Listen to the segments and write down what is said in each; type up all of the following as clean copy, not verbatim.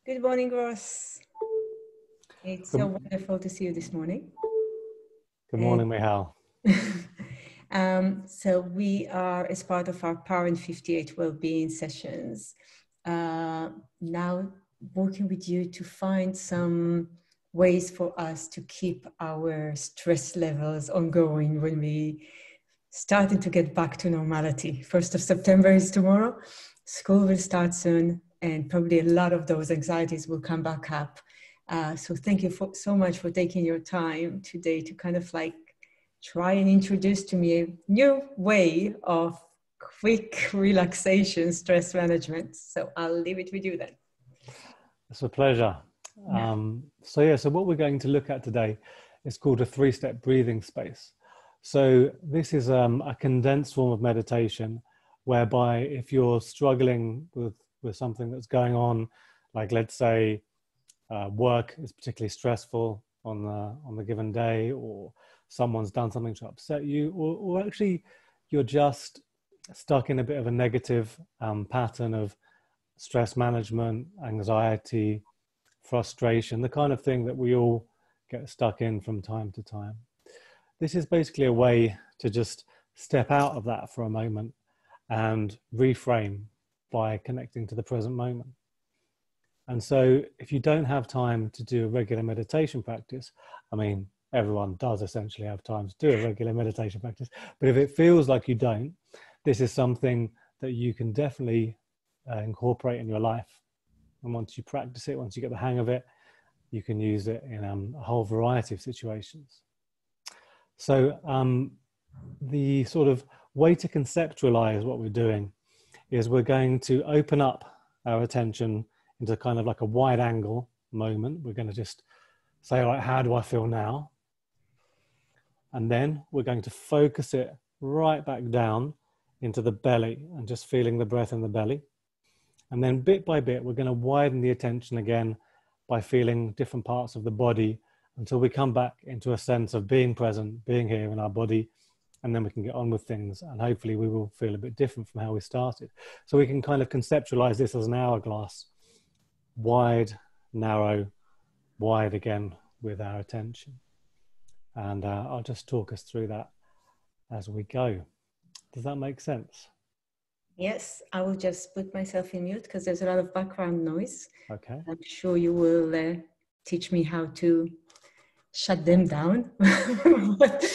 Good morning, Ross. It's so Good, wonderful to see you this morning. good morning, Michal. So we are, as part of our Power in 58 Wellbeing sessions, now working with you to find some ways for us to keep our stress levels ongoing when we starting to get back to normality. 1st of September is tomorrow. School will start soon, and probably a lot of those anxieties will come back up. So thank you so much for taking your time today to kind of like try and introduce to me a new way of quick relaxation, stress management. So I'll leave it with you then. It's a pleasure. Yeah. So what we're going to look at today is called a 3-step breathing space. So this is a condensed form of meditation whereby if you're struggling with something that's going on, like let's say work is particularly stressful on the given day, or someone's done something to upset you, or actually you're just stuck in a bit of a negative pattern of stress management, anxiety, frustration, the kind of thing that we all get stuck in from time to time. This is basically a way to just step out of that for a moment and reframe by connecting to the present moment. And so if you don't have time to do a regular meditation practice, I mean, everyone does essentially have time to do a regular meditation practice, but if it feels like you don't, this is something that you can definitely incorporate in your life. And once you practice it, once you get the hang of it, you can use it in a whole variety of situations. So the sort of way to conceptualize what we're doing is we're going to open up our attention into kind of like a wide angle moment. We're going to just say, all right, how do I feel now? And then we're going to focus it right back down into the belly and just feeling the breath in the belly. And then bit by bit, we're going to widen the attention again by feeling different parts of the body until we come back into a sense of being present, being here in our body, and then we can get on with things. And hopefully we will feel a bit different from how we started. So we can kind of conceptualize this as an hourglass, wide, narrow, wide again with our attention. And I'll just talk us through that as we go. Does that make sense? Yes, I will just put myself in mute because there's a lot of background noise. Okay. I'm sure you will teach me how to shut them down, but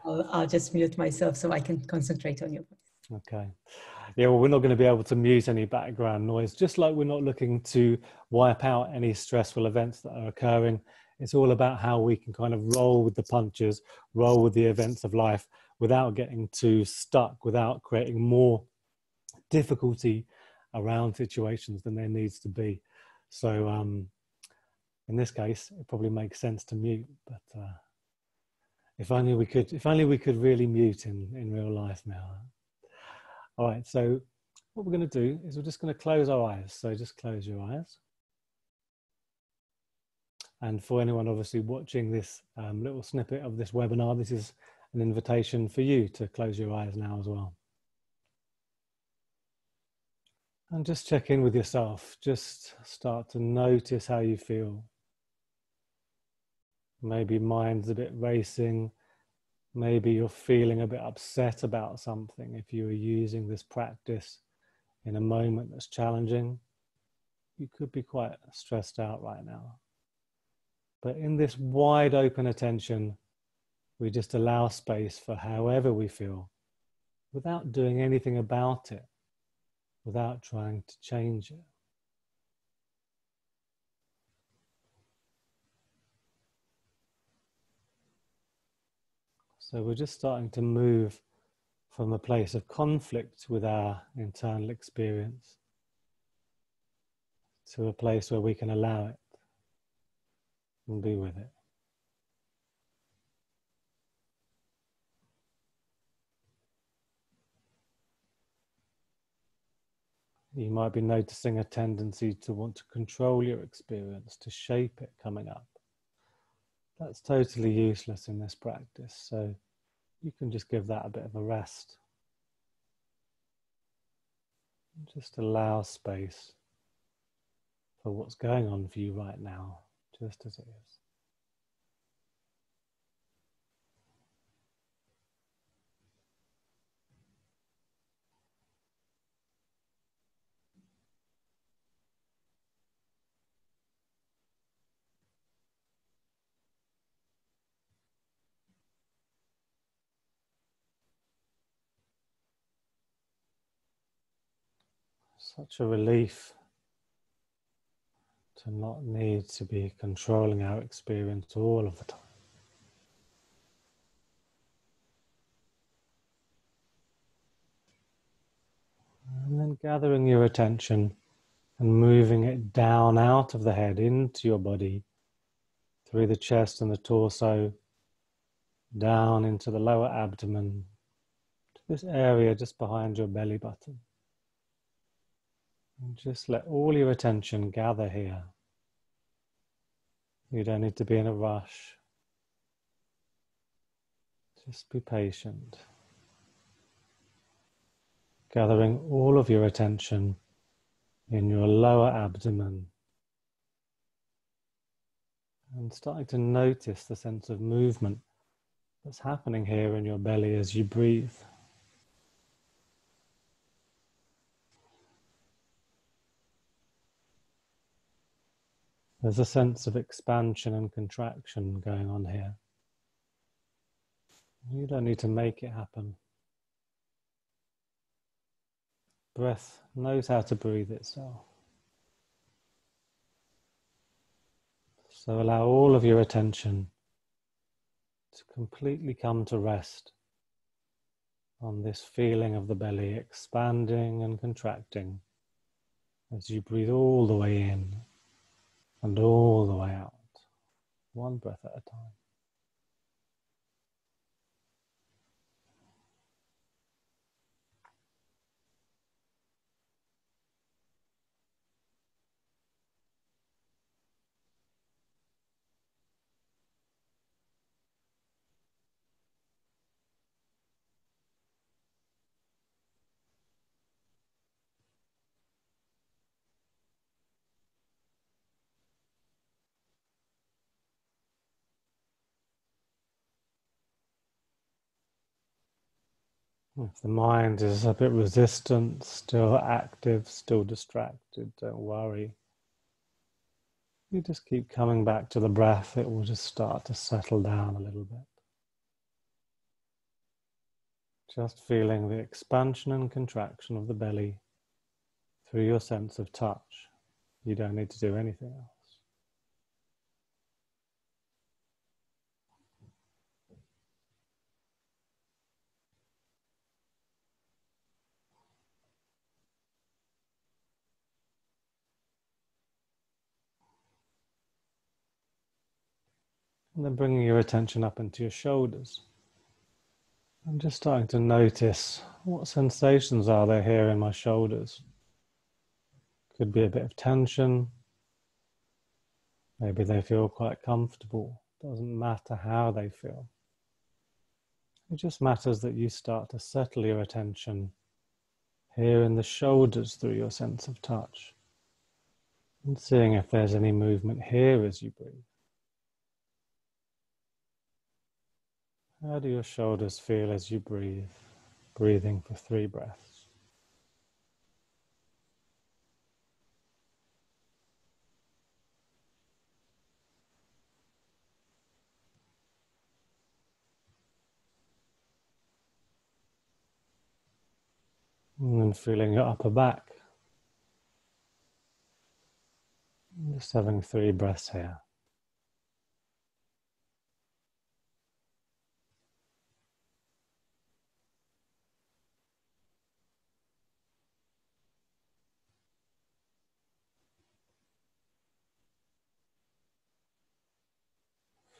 I'll just mute myself so I can concentrate on your voice. Okay. Yeah, well, we're not going to be able to mute any background noise, just like we're not looking to wipe out any stressful events that are occurring. It's all about how we can kind of roll with the punches, roll with the events of life without getting too stuck, without creating more difficulty around situations than there needs to be. So in this case, it probably makes sense to mute, but if only we could really mute in real life now. All right, so what we're going to do is we're just going to close our eyes. So just close your eyes. And for anyone obviously watching this little snippet of this webinar, this is an invitation for you to close your eyes now as well. And just check in with yourself. Just start to notice how you feel. Maybe mind's a bit racing. Maybe you're feeling a bit upset about something. If you are using this practice in a moment that's challenging, you could be quite stressed out right now. But in this wide open attention, we just allow space for however we feel without doing anything about it, without trying to change it. So we're just starting to move from a place of conflict with our internal experience to a place where we can allow it and be with it. You might be noticing a tendency to want to control your experience, to shape it coming up. That's totally useless in this practice, so you can just give that a bit of a rest. Just allow space for what's going on for you right now, just as it is. Such a relief to not need to be controlling our experience all of the time. And then gathering your attention and moving it down out of the head into your body, through the chest and the torso, down into the lower abdomen, to this area just behind your belly button. And just let all your attention gather here. You don't need to be in a rush. Just be patient. Gathering all of your attention in your lower abdomen. And starting to notice the sense of movement that's happening here in your belly as you breathe. There's a sense of expansion and contraction going on here. You don't need to make it happen. Breath knows how to breathe itself. So allow all of your attention to completely come to rest on this feeling of the belly expanding and contracting as you breathe all the way in and all the way out, one breath at a time. If the mind is a bit resistant, still active, still distracted, don't worry. You just keep coming back to the breath, it will just start to settle down a little bit. Just feeling the expansion and contraction of the belly through your sense of touch. You don't need to do anything else. And then bringing your attention up into your shoulders. I'm just starting to notice what sensations are there here in my shoulders. Could be a bit of tension. Maybe they feel quite comfortable. Doesn't matter how they feel. It just matters that you start to settle your attention here in the shoulders through your sense of touch. And seeing if there's any movement here as you breathe. How do your shoulders feel as you breathe? Breathing for 3 breaths. And then feeling your upper back. Just having 3 breaths here.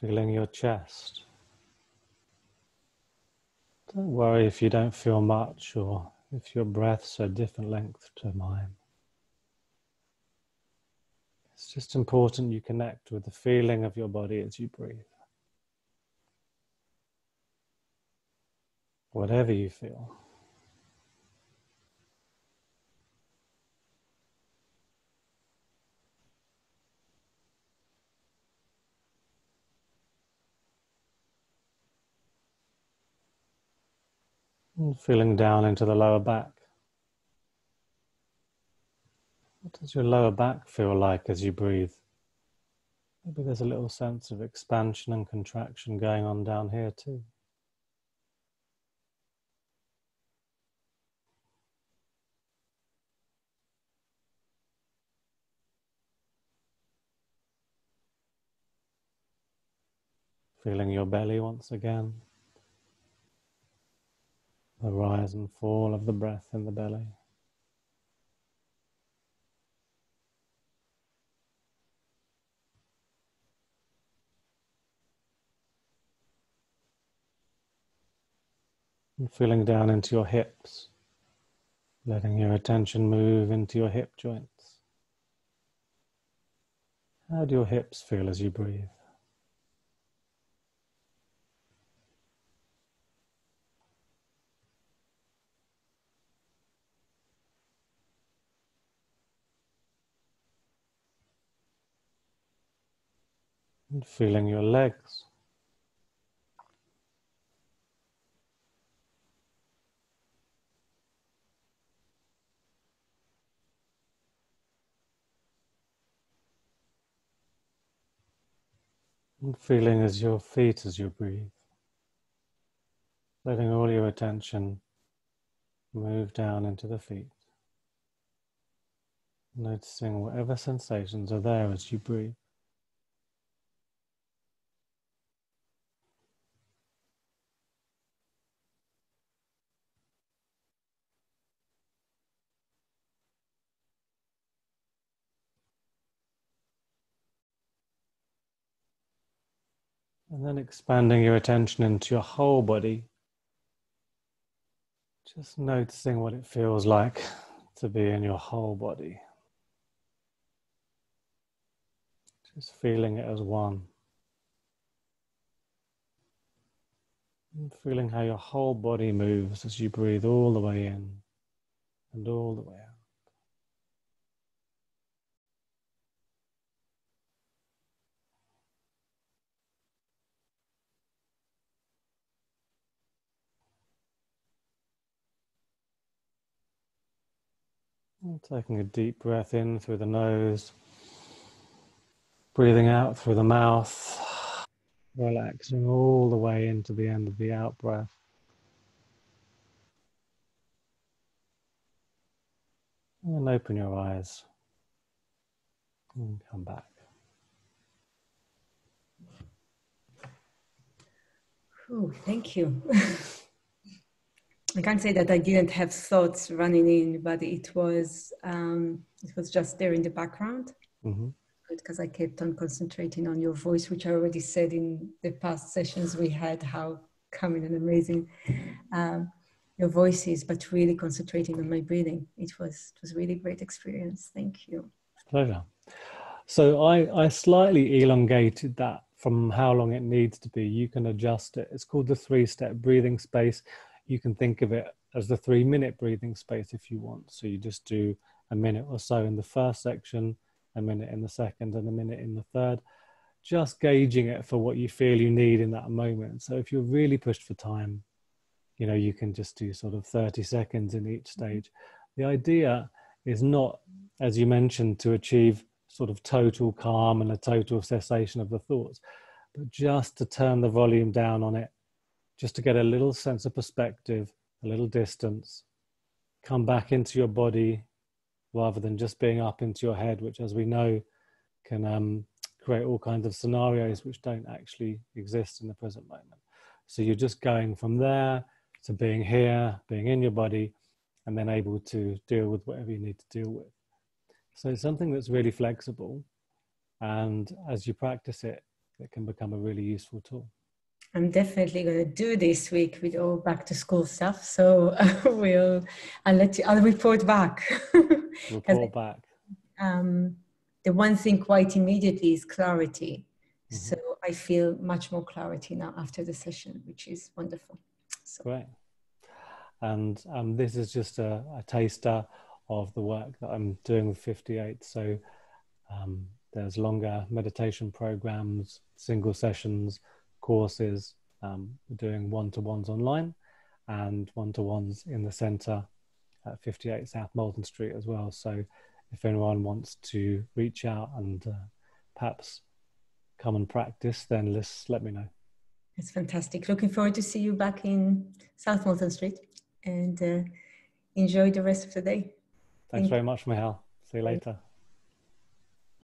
Feeling your chest. Don't worry if you don't feel much or if your breaths are different length to mine. It's just important you connect with the feeling of your body as you breathe. Whatever you feel. And feeling down into the lower back. What does your lower back feel like as you breathe? Maybe there's a little sense of expansion and contraction going on down here too. Feeling your belly once again. The rise and fall of the breath in the belly. And feeling down into your hips. Letting your attention move into your hip joints. How do your hips feel as you breathe? And feeling your legs. And feeling as your feet as you breathe. Letting all your attention move down into the feet. Noticing whatever sensations are there as you breathe. And then expanding your attention into your whole body. Just noticing what it feels like to be in your whole body. Just feeling it as one. And feeling how your whole body moves as you breathe all the way in and all the way out. And taking a deep breath in through the nose, breathing out through the mouth, relaxing all the way into the end of the out breath. And then open your eyes and come back. Oh, thank you. I can't say that I didn't have thoughts running in, but it was just there in the background. Mm-hmm. Because I kept on concentrating on your voice, which I already said in the past sessions we had, how calming and amazing your voice is, but really concentrating on my breathing. It was really great experience. Thank you. Pleasure. So I slightly elongated that from how long it needs to be. You can adjust it. It's called the 3-step breathing space. You can think of it as the 3-minute breathing space if you want. So you just do a minute or so in the first section, a minute in the second, and a minute in the third, just gauging it for what you feel you need in that moment. So if you're really pushed for time, you know, you can just do sort of 30 seconds in each stage. The idea is not, as you mentioned, to achieve sort of total calm and a total cessation of the thoughts, but just to turn the volume down on it, just to get a little sense of perspective, a little distance, come back into your body rather than just being up into your head, which, as we know, can create all kinds of scenarios which don't actually exist in the present moment. So you're just going from there to being here, being in your body, and then able to deal with whatever you need to deal with. So it's something that's really flexible, and as you practice it, it can become a really useful tool. I'm definitely going to do this week with all back to school stuff. So I'll report back. Report back. The one thing quite immediately is clarity. Mm-hmm. So I feel much more clarity now after the session, which is wonderful. So. Great. And this is just a taster of the work that I'm doing with 58. So there's longer meditation programs, single sessions, courses. We're doing one-to-ones online. and one-to-ones in the centre at 58 South Malden Street as well. So if anyone wants to reach out and perhaps come and practice, then let me know. It's fantastic. Looking forward to see you back in South Malton Street, and enjoy the rest of the day. Thanks very much, Michal. See you later.